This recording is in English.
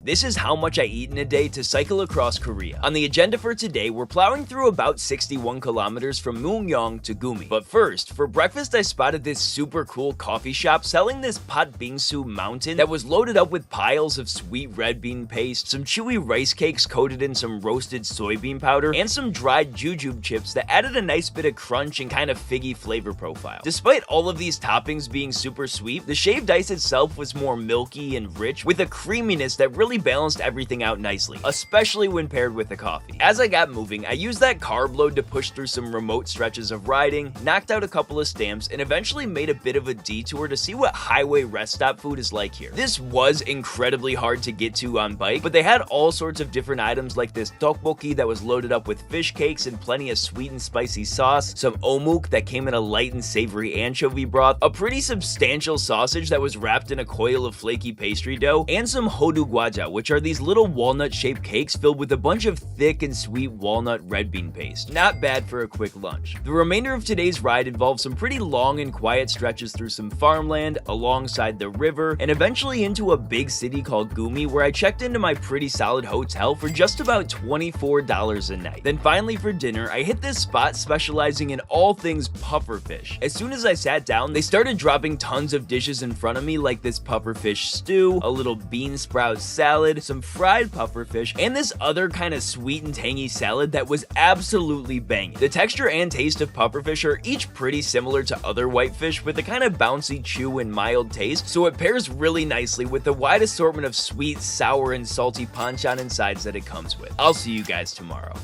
This is how much I eat in a day to cycle across Korea. On the agenda for today, we're plowing through about 61 kilometers from Mungyeong to Gumi. But first, for breakfast I spotted this super cool coffee shop selling this pat bingsu mountain that was loaded up with piles of sweet red bean paste, some chewy rice cakes coated in some roasted soybean powder, and some dried jujube chips that added a nice bit of crunch and kind of figgy flavor profile. Despite all of these toppings being super sweet, the shaved ice itself was more milky and rich with a creaminess that really balanced everything out nicely, especially when paired with the coffee. As I got moving, I used that carb load to push through some remote stretches of riding, knocked out a couple of stamps, and eventually made a bit of a detour to see what highway rest stop food is like here. This was incredibly hard to get to on bike, but they had all sorts of different items like this tteokbokki that was loaded up with fish cakes and plenty of sweet and spicy sauce, some omuk that came in a light and savory anchovy broth, a pretty substantial sausage that was wrapped in a coil of flaky pastry dough, and some hodu gwaja, which are these little walnut-shaped cakes filled with a bunch of thick and sweet walnut red bean paste. Not bad for a quick lunch. The remainder of today's ride involved some pretty long and quiet stretches through some farmland, alongside the river, and eventually into a big city called Gumi, where I checked into my pretty solid hotel for just about $24 a night. Then finally for dinner, I hit this spot specializing in all things pufferfish. As soon as I sat down, they started dropping tons of dishes in front of me like this pufferfish stew, a little bean sprout salad, some fried pufferfish, and this other kind of sweet and tangy salad that was absolutely banging. The texture and taste of pufferfish are each pretty similar to other whitefish with a kind of bouncy chew and mild taste, so it pairs really nicely with the wide assortment of sweet, sour, and salty panchan and sides that it comes with. I'll see you guys tomorrow.